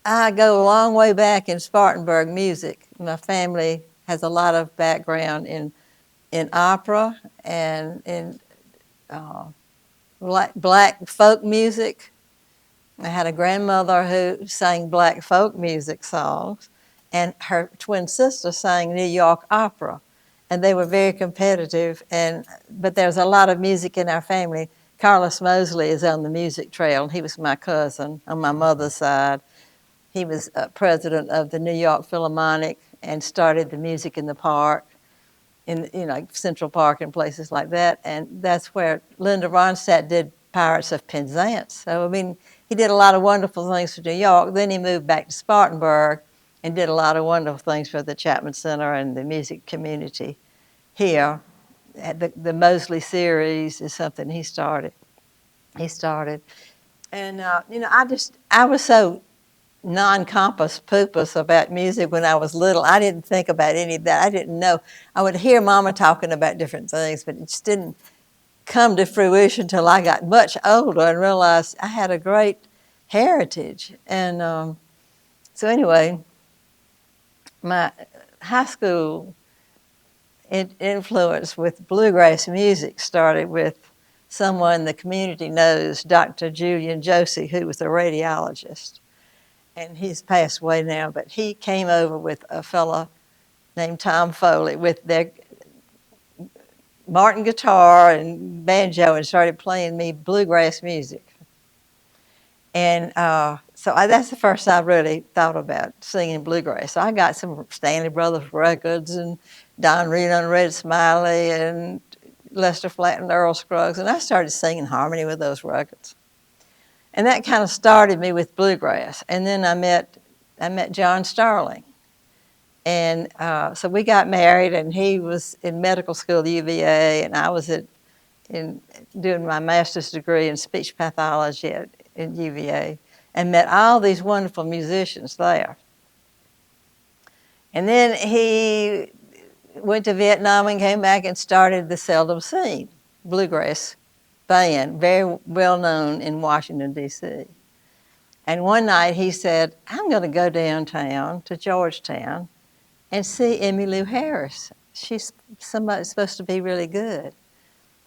I go a long way back in Spartanburg music. My family has a lot of background in opera and in uh, black folk music. I had a grandmother who sang black folk music songs, and her twin sister sang New York opera, and they were very competitive. But there's a lot of music in our family. Carlos Mosley is on the music trail. He was my cousin on my mother's side. He was president of the New York Philharmonic and started the Music in the Park, in Central Park and places like that. And that's where Linda Ronstadt did Pirates of Penzance. So, I mean, he did a lot of wonderful things for New York. Then he moved back to Spartanburg and did a lot of wonderful things for the Chapman Center and the music community here. The Mosley series is something he started. And, I was so non-compass pupus about music when I was little. I didn't think about any of that. I didn't know. I would hear Mama talking about different things, but it just didn't come to fruition until I got much older and realized I had a great heritage. And so anyway, my high school influence with bluegrass music started with someone the community knows, Dr. Julian Josie, who was a radiologist. And he's passed away now, but he came over with a fella named Tom Foley with their Martin guitar and banjo and started playing me bluegrass music. And that's the first I really thought about singing bluegrass. So I got some Stanley Brothers records and Don Reed on Red Smiley and Lester Flatt and Earl Scruggs, and I started singing harmony with those records. And that kind of started me with bluegrass. And then I met John Starling. And so we got married, and he was in medical school at UVA, and I was doing my master's degree in speech pathology at UVA, and met all these wonderful musicians there. And then he went to Vietnam and came back and started the Seldom Seen bluegrass band, very well known in Washington, D.C. And one night he said, I'm going to go downtown to Georgetown and see Emmylou Harris. She's somebody supposed to be really good.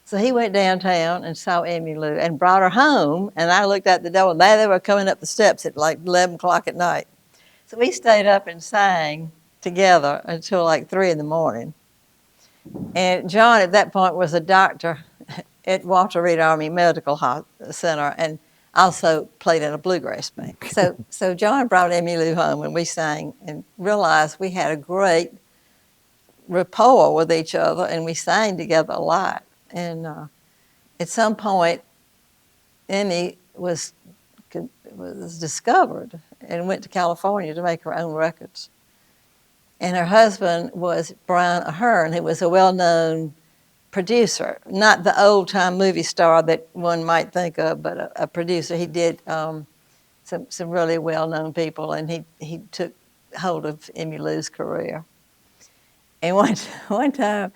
So he went downtown and saw Emmylou and brought her home, and I looked out the door, and there they were coming up the steps at like 11 o'clock at night. So we stayed up and sang together until like 3 in the morning. And John at that point was a doctor at Walter Reed Army Medical Center and also played in a bluegrass band. So John brought Emmylou home and we sang and realized we had a great rapport with each other and we sang together a lot. And at some point, Emmy was discovered and went to California to make her own records. And her husband was Brian Ahern, who was a well-known producer, not the old-time movie star that one might think of, but a producer. He did some really well-known people, and he took hold of Emmylou's career. And one time,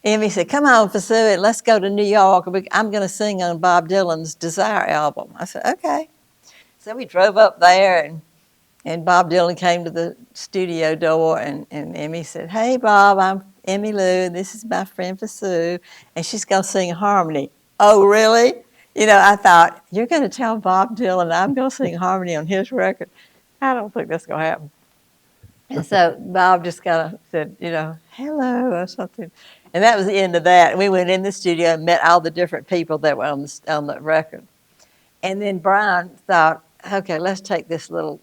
Emmy said, come on, Fayssoux, let's go to New York. I'm going to sing on Bob Dylan's Desire album. I said, okay. So we drove up there, and Bob Dylan came to the studio door, and Emmy said, hey, Bob, I'm Emmylou, and this is my friend Fayssoux, and she's going to sing harmony. Oh, really? You know, I thought, you're going to tell Bob Dylan I'm going to sing harmony on his record? I don't think that's going to happen. And so Bob just kind of said, hello or something. And that was the end of that. We went in the studio and met all the different people that were on the record. And then Brian thought, okay, let's take this little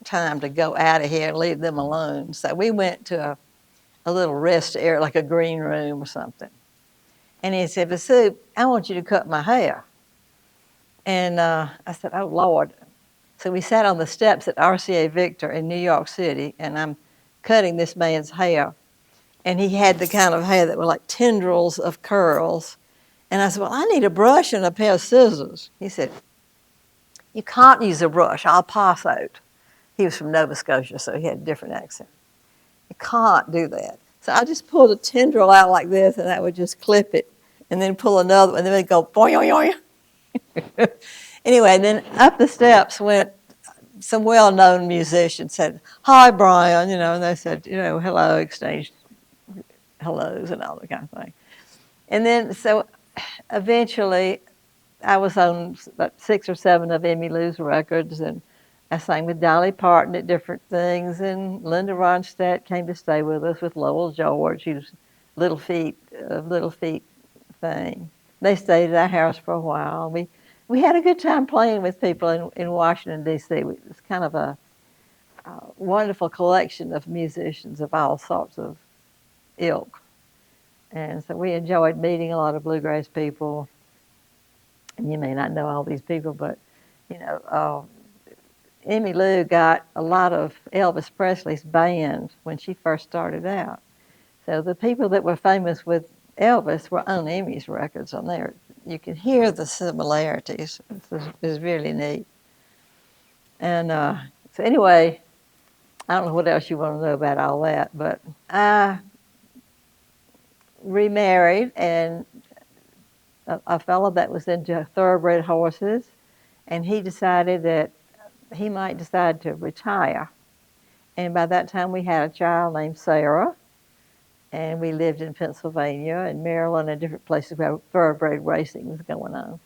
time to go out of here and leave them alone. So we went to a little rest area, like a green room or something. And he said, Fayssoux, I want you to cut my hair. And I said, oh, Lord. So we sat on the steps at RCA Victor in New York City, and I'm cutting this man's hair. And he had the kind of hair that were like tendrils of curls. And I said, well, I need a brush and a pair of scissors. He said, you can't use a brush. I'll pass out. He was from Nova Scotia, so he had a different accent. You can't do that. So I just pulled a tendril out like this, and I would just clip it, and then pull another one, and then it'd go boing, boing, boing. Anyway, then up the steps went some well-known musicians said, "Hi, Brian," and they said, hello, exchanged hellos and all that kind of thing. And then, so eventually, I was on about 6 or 7 of Emmylou's records, and I sang with Dolly Parton at different things, and Linda Ronstadt came to stay with us with Lowell George, who's Little Feat thing. They stayed at our house for a while. We had a good time playing with people in Washington, D.C. It was kind of a wonderful collection of musicians of all sorts of ilk. And so we enjoyed meeting a lot of bluegrass people. And you may not know all these people, but, Emmylou got a lot of Elvis Presley's band when she first started out. So the people that were famous with Elvis were on Emmy's records on there. You can hear the similarities. It's really neat. And so anyway, I don't know what else you want to know about all that, but I remarried, and a fellow that was into thoroughbred horses, and he decided that he might decide to retire. And by that time, we had a child named Sarah, and we lived in Pennsylvania and Maryland and different places where thoroughbred racing was going on.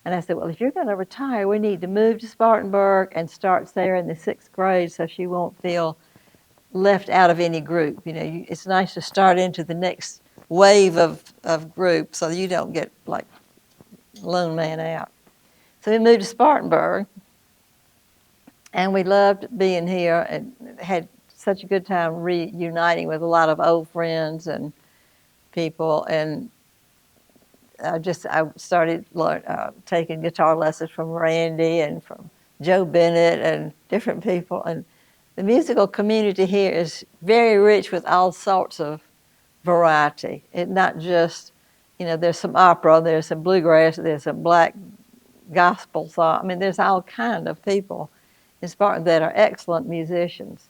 And I said, well, if you're going to retire, we need to move to Spartanburg and start Sarah in the 6th grade so she won't feel left out of any group. It's nice to start into the next wave of groups so you don't get like lone man out. So we moved to Spartanburg, and we loved being here and had such a good time reuniting with a lot of old friends and people. And I started taking guitar lessons from Randy and from Joe Bennett and different people. And the musical community here is very rich with all sorts of variety. It's not just, there's some opera, there's some bluegrass, there's some black gospel song. I mean, there's all kind of people in Spartan that are excellent musicians.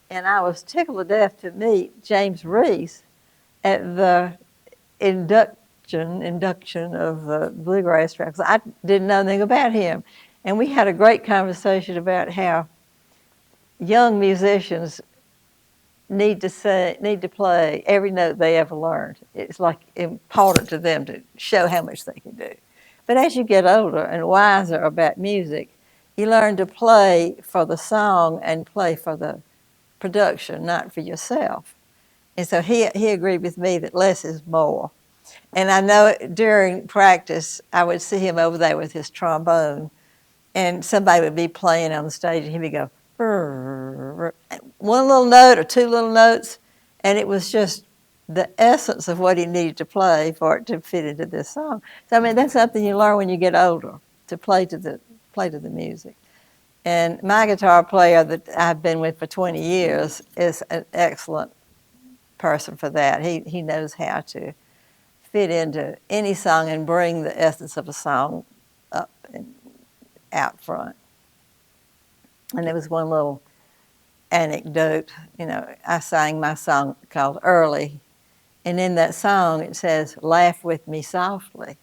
And I was tickled to death to meet James Reese at the induction of the bluegrass track. I didn't know anything about him. And we had a great conversation about how young musicians need to play every note they ever learned. It's like important to them to show how much they can do. But as you get older and wiser about music, you learn to play for the song and play for the production, not for yourself. And so he agreed with me that less is more. And I know during practice, I would see him over there with his trombone, and somebody would be playing on the stage, and he would go, one little note or 2 little notes, and it was just the essence of what he needed to play for it to fit into this song. So I mean, that's something you learn when you get older, to play to the music. And my guitar player that I've been with for 20 years is an excellent person for that. He knows how to fit into any song and bring the essence of a song up and out front. And there was one little anecdote. I sang my song called Early, and in that song it says, "Laugh with me softly."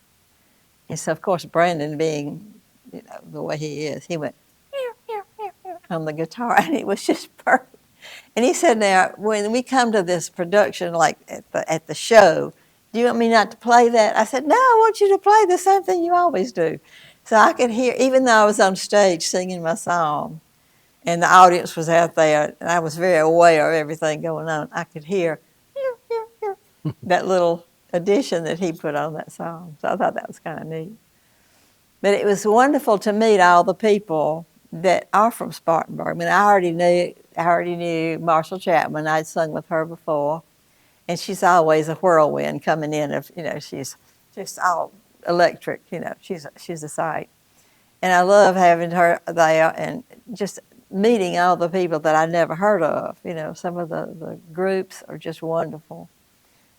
And so, of course, Brandon, being the way he is, he went on the guitar, and it was just perfect. And he said, now, when we come to this production, like at the show, do you want me not to play that? I said, no, I want you to play the same thing you always do. So I could hear, even though I was on stage singing my song, and the audience was out there, and I was very aware of everything going on, I could hear that little addition that he put on that song. So I thought that was kind of neat. But it was wonderful to meet all the people that are from Spartanburg. I mean, I already knew Marshall Chapman. I'd sung with her before, and she's always a whirlwind coming in. She's just all electric. She's a sight. And I love having her there and just meeting all the people that I never heard of. Some of the groups are just wonderful.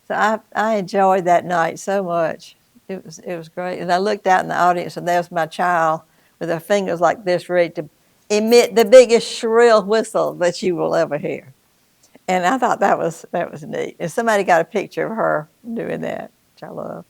So I enjoyed that night so much. It was great. And I looked out in the audience, and there's my child with her fingers like this, ready to emit the biggest shrill whistle that you will ever hear. And I thought that was neat. And somebody got a picture of her doing that, which I love.